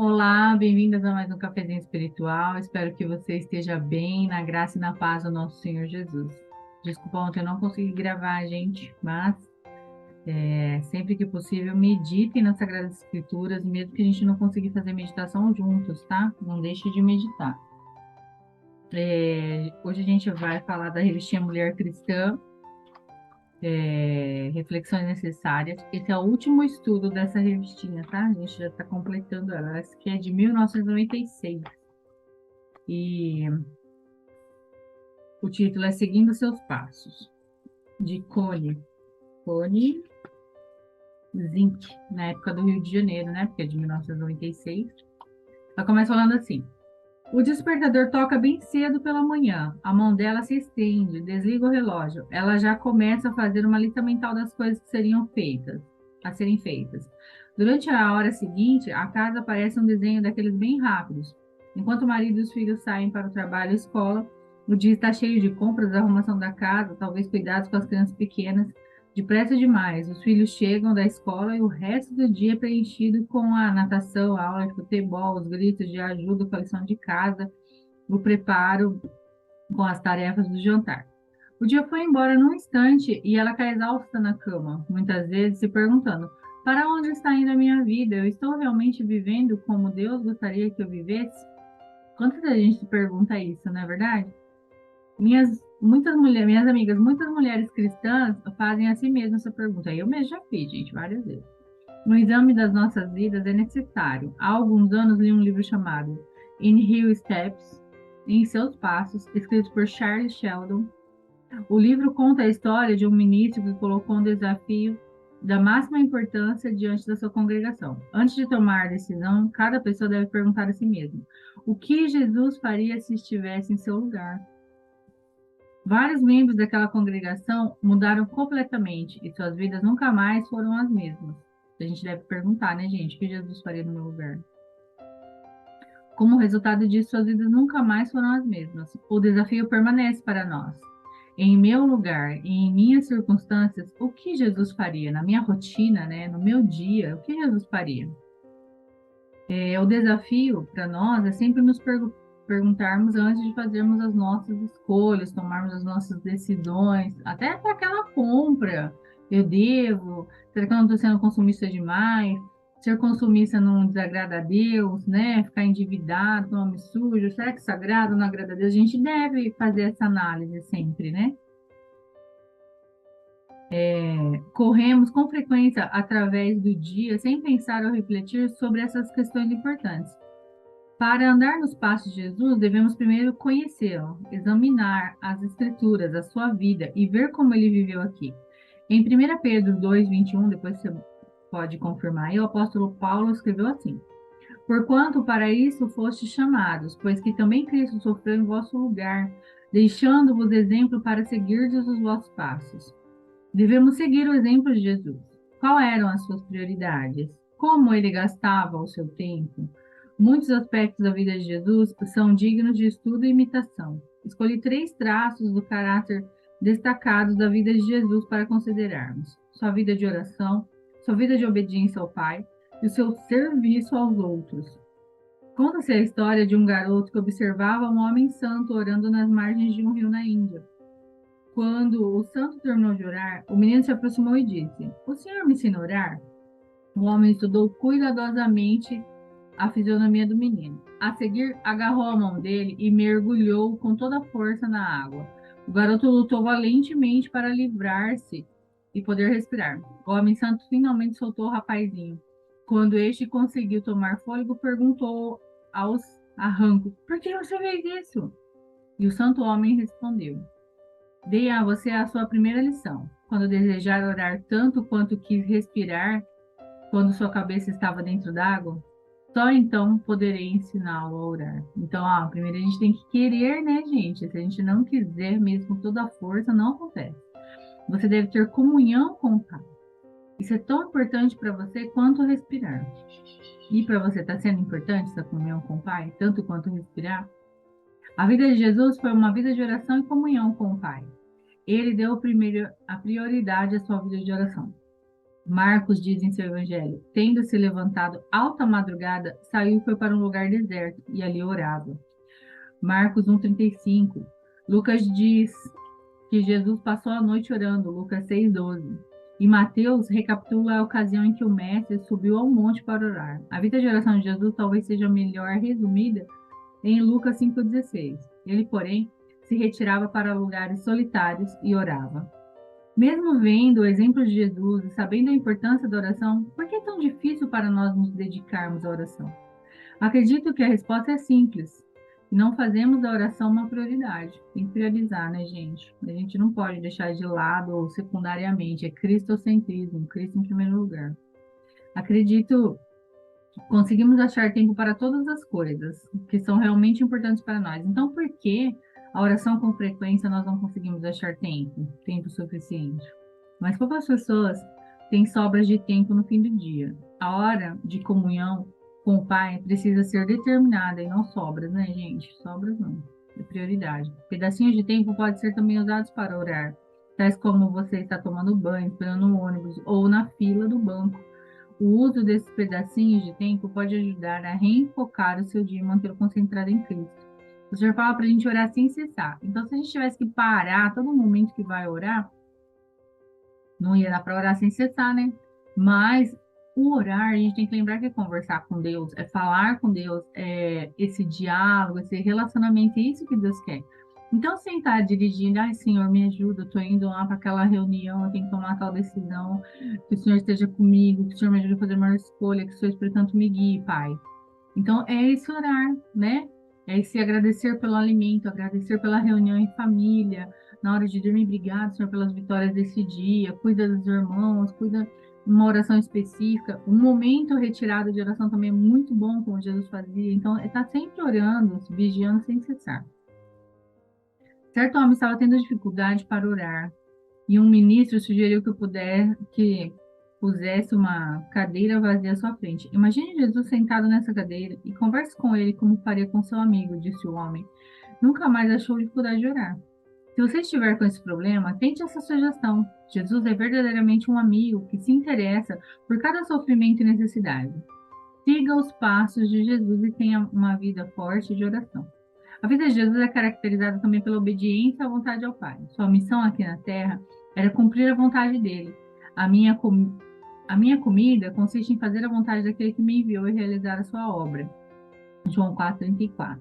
Olá, bem-vindas a mais um cafezinho espiritual. Espero que você esteja bem, na graça e na paz do nosso Senhor Jesus. Desculpa, ontem eu não consegui gravar, gente, mas sempre que possível, meditem nas Sagradas Escrituras, mesmo que a gente não consiga fazer meditação juntos, tá? Não deixe de meditar. Hoje a gente vai falar da revistinha Mulher Cristã, Reflexões Necessárias. Esse é o último estudo dessa revistinha, tá? A gente já está completando ela. Essa aqui é de 1996. E o título é Seguindo Seus Passos, de Cone Zink, na época do Rio de Janeiro, né? Porque é de 1996. Ela começa falando assim: o despertador toca bem cedo pela manhã. A mão dela se estende, desliga o relógio. Ela já começa a fazer uma lista mental das coisas que a serem feitas. Durante a hora seguinte, a casa parece um desenho daqueles bem rápidos. Enquanto o marido e os filhos saem para o trabalho e escola, o dia está cheio de compras, arrumação da casa, talvez cuidados com as crianças pequenas. Depressa demais, os filhos chegam da escola e o resto do dia é preenchido com a natação, a aula de futebol, os gritos de ajuda com a lição de casa, o preparo com as tarefas do jantar. O dia foi embora num instante e ela cai exausta na cama, muitas vezes se perguntando: para onde está indo a minha vida? Eu estou realmente vivendo como Deus gostaria que eu vivesse? Quantas vezes a gente se pergunta isso, não é verdade? Minhas amigas, muitas mulheres cristãs fazem a si mesmas essa pergunta. Eu mesma já fiz, gente, várias vezes. No exame das nossas vidas é necessário. Há alguns anos li um livro chamado In His Steps, Em Seus Passos, escrito por Charles Sheldon. O livro conta a história de um ministro que colocou um desafio da máxima importância diante da sua congregação. Antes de tomar decisão, cada pessoa deve perguntar a si mesma: o que Jesus faria se estivesse em seu lugar? Vários membros daquela congregação mudaram completamente e suas vidas nunca mais foram as mesmas. A gente deve perguntar, né, gente, o que Jesus faria no meu lugar? Como resultado disso, suas vidas nunca mais foram as mesmas. O desafio permanece para nós. Em meu lugar e em minhas circunstâncias, o que Jesus faria? Na minha rotina, né, no meu dia, o que Jesus faria? O desafio para nós é sempre nos perguntarmos antes de fazermos as nossas escolhas, tomarmos as nossas decisões, até para aquela compra. Eu devo? Será que eu não estou sendo consumista demais? Ser consumista não desagrada a Deus, né? Ficar endividado, nome sujo, será que isso agrada ou não agrada a Deus? A gente deve fazer essa análise sempre, né? Corremos com frequência através do dia sem pensar ou refletir sobre essas questões importantes. Para andar nos passos de Jesus, devemos primeiro conhecê-lo, examinar as Escrituras, a sua vida e ver como ele viveu aqui. Em 1 Pedro 2:21, depois você pode confirmar aí, o apóstolo Paulo escreveu assim: porquanto para isso fostes chamados, pois que também Cristo sofreu em vosso lugar, deixando-vos exemplo para seguirdes os vossos passos. Devemos seguir o exemplo de Jesus. Quais eram as suas prioridades? Como ele gastava o seu tempo? Muitos aspectos da vida de Jesus são dignos de estudo e imitação. Escolhi 3 traços do caráter destacados da vida de Jesus para considerarmos: sua vida de oração, sua vida de obediência ao Pai e o seu serviço aos outros. Conta-se a história de um garoto que observava um homem santo orando nas margens de um rio na Índia. Quando o santo terminou de orar, o menino se aproximou e disse: o senhor me ensina a orar? O homem estudou cuidadosamente a fisionomia do menino. A seguir, agarrou a mão dele e mergulhou com toda a força na água. O garoto lutou valentemente para livrar-se e poder respirar. O homem santo finalmente soltou o rapazinho. Quando este conseguiu tomar fôlego, perguntou aos arrancos: por que você fez isso? E o santo homem respondeu: dei a você a sua primeira lição. Quando desejar orar tanto quanto quis respirar, quando sua cabeça estava dentro d'água, só então poderei ensiná-lo a orar. Então, primeiro a gente tem que querer, né, gente? Se a gente não quiser mesmo com toda a força, não acontece. Você deve ter comunhão com o Pai. Isso é tão importante para você quanto respirar. E para você está sendo importante essa comunhão com o Pai, tanto quanto respirar? A vida de Jesus foi uma vida de oração e comunhão com o Pai. Ele deu a prioridade à sua vida de oração. Marcos diz em seu evangelho: tendo se levantado alta madrugada, saiu e foi para um lugar deserto e ali orava. Marcos 1,35. Lucas diz que Jesus passou a noite orando, Lucas 6,12. E Mateus recapitula a ocasião em que o mestre subiu ao monte para orar. A vida de oração de Jesus talvez seja melhor resumida em Lucas 5,16. Ele, porém, se retirava para lugares solitários e orava. Mesmo vendo o exemplo de Jesus e sabendo a importância da oração, por que é tão difícil para nós nos dedicarmos à oração? Acredito que a resposta é simples. Não fazemos da oração uma prioridade. Tem que priorizar, né, gente? A gente não pode deixar de lado ou secundariamente. É cristocentrismo, Cristo em primeiro lugar. Acredito que conseguimos achar tempo para todas as coisas que são realmente importantes para nós. Então, por que a oração com frequência nós não conseguimos achar tempo suficiente? Mas poucas pessoas têm sobras de tempo no fim do dia. A hora de comunhão com o Pai precisa ser determinada e não sobras, né, gente? Sobras não. É prioridade. Pedacinhos de tempo podem ser também usados para orar, tais como você está tomando banho, esperando no ônibus ou na fila do banco. O uso desses pedacinhos de tempo pode ajudar a reenfocar o seu dia e mantê-lo concentrado em Cristo. O Senhor fala para a gente orar sem cessar. Então, se a gente tivesse que parar todo momento que vai orar, não ia dar para orar sem cessar, né? Mas o orar, a gente tem que lembrar que é conversar com Deus, é falar com Deus, é esse diálogo, esse relacionamento, é isso que Deus quer. Então, sentar dirigindo, ai, Senhor, me ajuda, eu tô indo lá para aquela reunião, eu tenho que tomar tal decisão, que o Senhor esteja comigo, que o Senhor me ajude a fazer uma escolha, que o Seu Espírito Santo me guie, Pai. Então, é esse orar, né? É esse agradecer pelo alimento, agradecer pela reunião em família, na hora de dormir, obrigado, Senhor, pelas vitórias desse dia, cuida dos irmãos, cuida de uma oração específica. Um momento retirado de oração também é muito bom, como Jesus fazia. Então, está sempre orando, vigiando sem cessar. Certo homem estava tendo dificuldade para orar, e um ministro sugeriu que pusesse uma cadeira vazia à sua frente. Imagine Jesus sentado nessa cadeira e converse com ele como faria com seu amigo, disse o homem. Nunca mais achou dificuldade de orar. Se você estiver com esse problema, tente essa sugestão. Jesus é verdadeiramente um amigo que se interessa por cada sofrimento e necessidade. Siga os passos de Jesus e tenha uma vida forte de oração. A vida de Jesus é caracterizada também pela obediência à vontade ao Pai. Sua missão aqui na Terra era cumprir a vontade dele. A minha comida consiste em fazer a vontade daquele que me enviou e realizar a sua obra. João 4,34.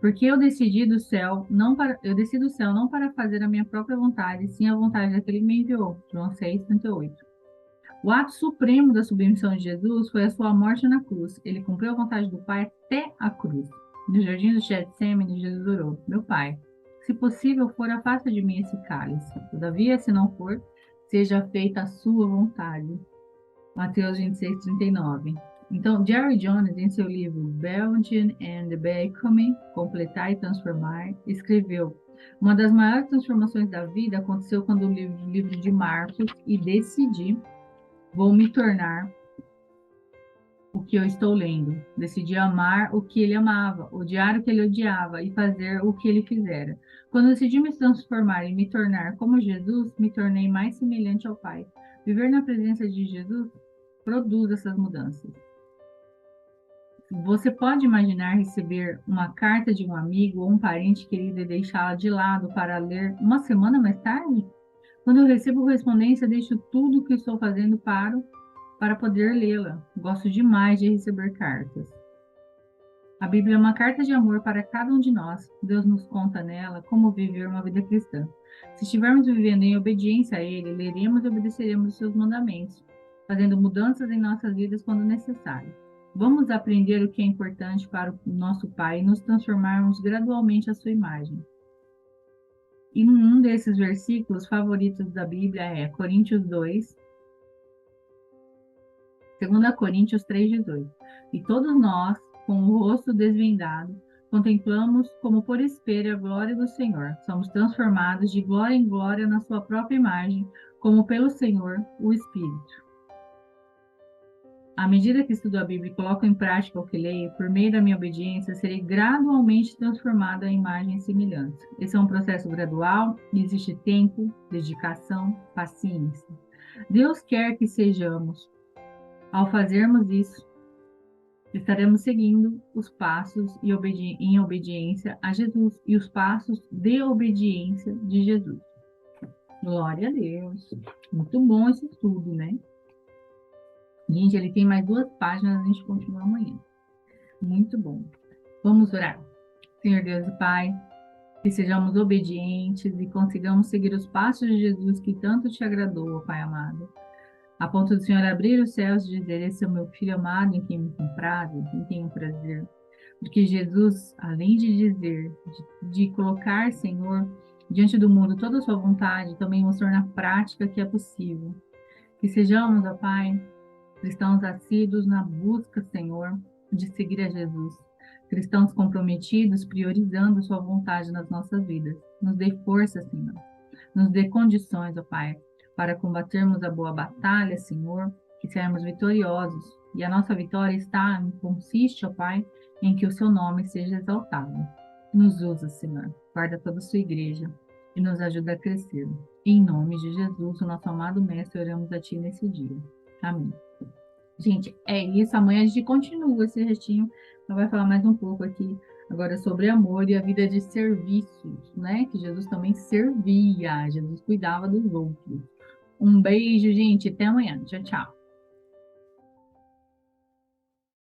Porque eu desci do céu não para fazer a minha própria vontade, sim a vontade daquele que me enviou. João 6,38. O ato supremo da submissão de Jesus foi a sua morte na cruz. Ele cumpriu a vontade do Pai até a cruz. No jardim do Getsemane, Jesus orou: Meu Pai, se possível for, afasta de mim esse cálice. Todavia, se não for, seja feita a sua vontade. Mateus 26:39. Então, Jerry Jones, em seu livro Belgian and Becoming, Completar e Transformar, escreveu: uma das maiores transformações da vida aconteceu quando eu li o livro de Marcos e decidi, vou me tornar o que eu estou lendo. Decidi amar o que ele amava, odiar o que ele odiava e fazer o que ele fizera. Quando decidi me transformar e me tornar como Jesus, me tornei mais semelhante ao Pai. Viver na presença de Jesus produz essas mudanças. Você pode imaginar receber uma carta de um amigo ou um parente querido e deixá-la de lado para ler uma semana mais tarde? Quando eu recebo correspondência, deixo tudo o que estou fazendo para poder lê-la. Gosto demais de receber cartas. A Bíblia é uma carta de amor para cada um de nós. Deus nos conta nela como viver uma vida cristã. Se estivermos vivendo em obediência a Ele, leremos e obedeceremos os seus mandamentos, fazendo mudanças em nossas vidas quando necessário. Vamos aprender o que é importante para o nosso Pai e nos transformarmos gradualmente à sua imagem. E um desses versículos favoritos da Bíblia é Coríntios 2, 2 Coríntios 3,18. E todos nós, com o rosto desvendado, contemplamos como por espelho a glória do Senhor. Somos transformados de glória em glória na sua própria imagem, como pelo Senhor, o Espírito. À medida que estudo a Bíblia e coloco em prática o que leio, por meio da minha obediência, serei gradualmente transformada em imagem e semelhança. Esse é um processo gradual e existe tempo, dedicação, paciência. Deus quer que sejamos. Ao fazermos isso, estaremos seguindo os passos em obediência a Jesus e os passos de obediência de Jesus. Glória a Deus. Muito bom esse estudo, né? Gente, ele tem mais 2 páginas, a gente continua amanhã. Muito bom. Vamos orar. Senhor Deus e Pai, que sejamos obedientes e consigamos seguir os passos de Jesus que tanto te agradou, Pai amado. A ponto do Senhor abrir os céus e dizer: esse é o meu filho amado em quem me comprazo, em quem tenho prazer. Porque Jesus, além de dizer, de colocar, Senhor, diante do mundo toda a sua vontade, também mostrou na prática que é possível. Que sejamos, ó Pai, cristãos assíduos na busca, Senhor, de seguir a Jesus. Cristãos comprometidos, priorizando sua vontade nas nossas vidas. Nos dê força, Senhor. Nos dê condições, ó Pai, para combatermos a boa batalha, Senhor, e sermos vitoriosos. E a nossa vitória consiste, ó Pai, em que o seu nome seja exaltado. Nos usa, Senhor. Guarda toda a sua igreja e nos ajuda a crescer. Em nome de Jesus, o nosso amado Mestre, oramos a Ti nesse dia. Amém. Gente, é isso. Amanhã a gente continua esse restinho. Então vai falar mais um pouco aqui agora sobre amor e a vida de serviços, né? Que Jesus também servia, Jesus cuidava dos outros. Um beijo, gente. Até amanhã. Tchau, tchau.